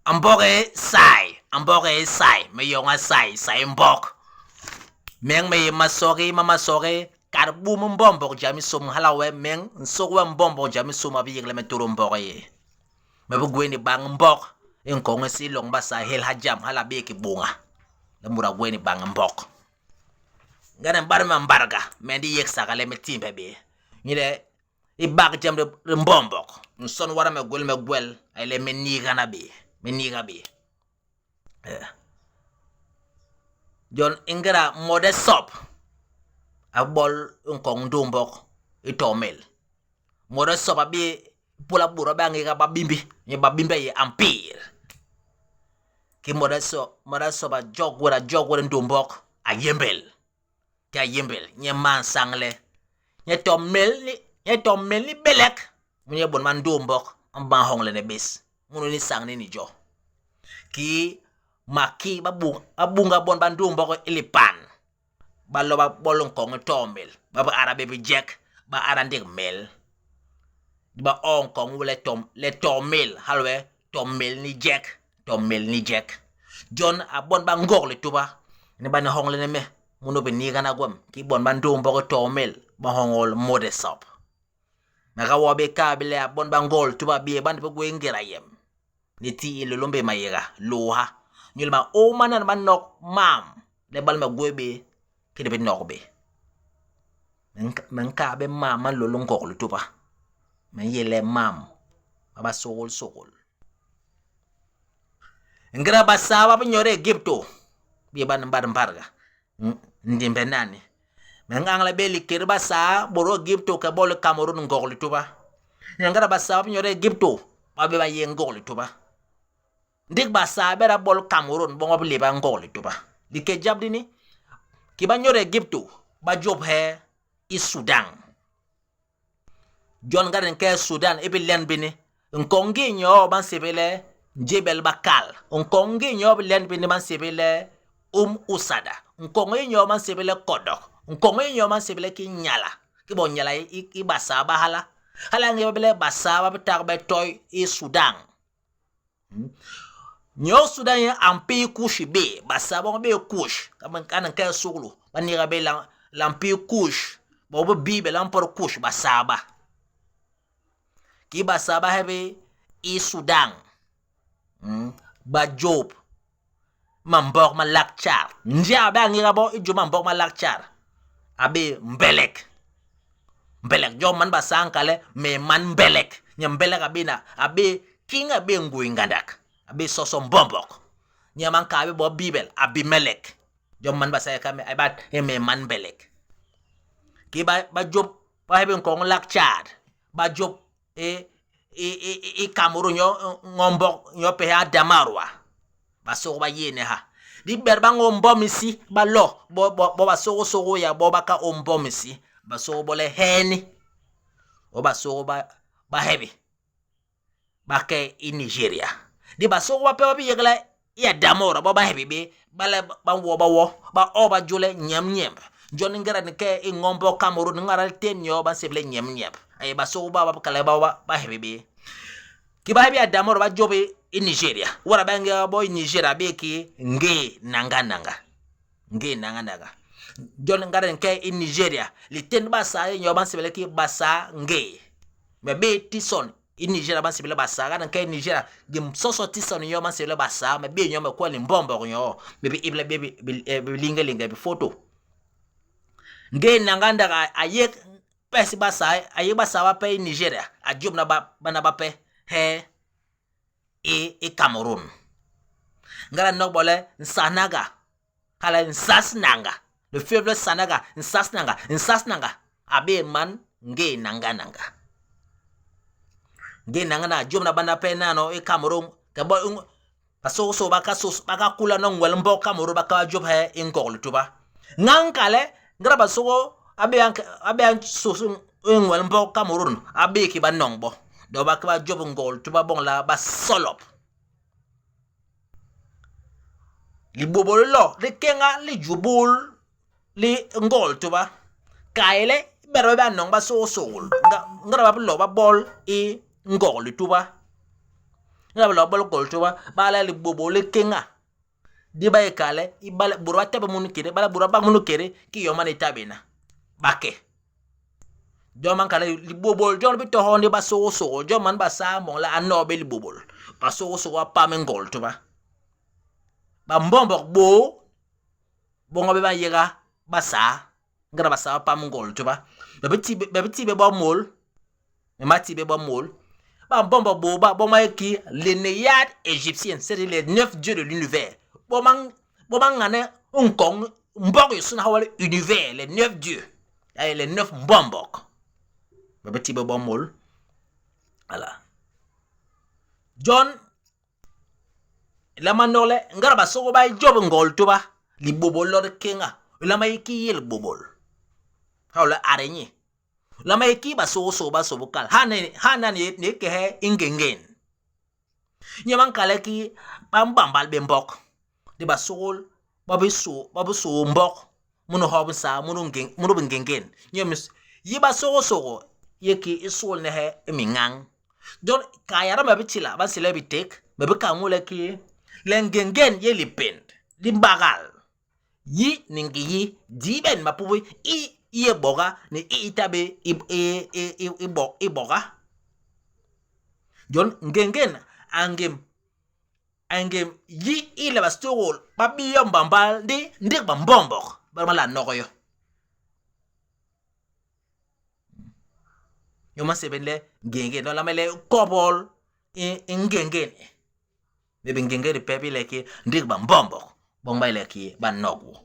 amboke sai, me yonga sai mbok. Meng me masoki, karbu mbombo jami sum halawe meng, nsokwe mbombo jami sum abi yegle me turu mbok ye. Me bu gweni bang mbok, en konge si long basa hel hajam hala beki bunga. Le mura gweni bang mbok. Ngane mbarme mbarga, mendi yek sakale me timpe be. Nyile, I bag jam de mbombok. Nson wara me gwel, ele me niga na be. Me niga be. John ingera mode sop. A bol nkong dumbok. Ito mel. Mode sop abi pula bura bangi ka babimbi. Nye babimbi ye ampir. Ki mode sop a jog wara dumbok. A yembel. Ki a yembel. Nye man sangle. Nye tom mel ni belek. Mwenye bon man dumbok. Amban hong le ne bis. Munu ni sang ni jo. Ki maki babunga bon bandum boko ilipan ballo ba bolon ko tomel ba arabe bi jek ba arandik mel ba on ko wule le tomel halwe tomel ni jek John a bon ba ngok le tuba ne ban hongle ne me muno be ni gana gom ki bon bandum boko tomel ba hongol mode sop naga wobe kabile a bon ba ngol tuba bi ban be go ngira yem ni ti ile lombe mayega loha nyilma o manan man nok mam le bal ma gwebe kede be nok be men ka be mam man lo ngok lu tuba men yele mam aba sogol ngra basawa be nyore Egipto bi ban mbarga ndimbe nani men angla be likir basa boro Egipto ka bol Cameroon ngok lu tuba ngra basawa be nyore Egipto ba be ba ye ngok lu tuba Dik basa bera bol Cameroon bongo bliba ngoli tuba. Dike jabdi ni kiba nyore Egipto ba job he I Sudan. John Garden ke Sudan ebi len bini. Nkongi nyo ban sebele Jebel Bakal. Nkongi nyo len bini ban sebele Usada. Nkongi nyo ban sebele Kodok. Nkongi nyo ban sebele ki nyala. Ki bon nyala I basa ba hala. Hala nge bele basa ba betak be toy I Sudan. Nyo Sudan ye ampi kush be basabon be kush kanan kay suglu banira be lampi kush bobo bibe lampor kush basaba ki basaba hebe I Sudan ba job mambok malakchar njia ba ngira bo ijo mambok malakchar abe mbelek jo man basankale me man mbelek nyambelek abina abe kinga be nguingandak Abi sosom bombok. Nyaman ka abi bo Bibel Abimelek. Jom man basaya kami abat me man belek. Ki ba job ba hebe kong lakchad. Ba job Cameroon yo ngombok yo pe ha damarwa. Ba so ba yene ha. Di berba ngombo misi ba lo bo ba so ya bo ba ka ombo misi. Ba so bo le heni. O ba so ba hebe. Ba ke I Nigeria. Di baso wa pe bi yegla ya damora ba hebi be bala ba wo ba oba jule nyam John ngara ne ke ngombo Cameroon ngara ten yo ba seble nyam ay baso ba kala ba hebi be ki ba hebi ya damora ba jobe I Nigeria wara ba nga boy Nigeria be ki nge nanga John ngara ne ke I Nigeria li ten ba sa yo ba seble ki basa nge me be tison I Nigeria ban sibile basa ga kai Nigeria gim soso tison yo man sibile basa me be nyo me ko ni mbombo nyo be ibla be linga be photo nge nanganda ga ayek pesi basa ayek basa wa pe Nigeria a job na bana ba pe he e Cameroon ngara no bole nsanaga hala nsasnanga le faible sanaga nsasnanga abe man nge nanga Nanga jom na banda pe nano I Cameroon ka bo paso baka kula no ngwel mbo Cameroon baka job he ingol tuba ngankale ngraba so abe so ngwel mbo Cameroon abe ki ba nongbo do baka job ngol tuba bon la ba solop li bobol lo li kenga li jubul li ngol tuba kaile berbe ba nong ba so ngraba lo ba bol I ngol tuba ngaba lo bol gol tuba bala li bobo le kenga di ba kale ibala burwa tabe munu kere bala burwa ba munu kere ki yo mane tabena bake jo man kale li bobo jo bi to honde ba so jo man ba sa mo la anobe li bobo ba so pa men gol tuba ba mbombo bo ngobe ba yega ba sa ngara ba sa pa men gol tuba be ba mol me mati be ba mol ba mbombo bo ma ki les Néyades égyptiens, c'est les 9 dieux de l'univers. Bo man ngane unkong mbok yusuna hawale univers, les 9 dieux. Ay les 9 mbombok. Ba ti be ba mol. Voilà. John la manole ngara ba so ba job ngol tuba li bobol lo kenga. La may ki yel bobol. Hawla araignée. La maiki ba so ba so bukal hana ne ke he ingengen nyaman kale ki bambal bembok de ba sol ba so mbok muno hob sa muno ngengen nyemis yi ba so yeki isol ne he mingang don kayara ma bitila ba sile bitek ba be kamule ki lengengen ye lipend limbagal yi ningi yi diben mapuwe iye boga ne itabe boga jon ngengen angem yi ile bastol babi yombambal de ndik bambombok barmala nokoyo yo masebenle ngengen no lamele kobol ngengen bebe ngengen pepi leki ndik bambombok bombay leki ban nogwo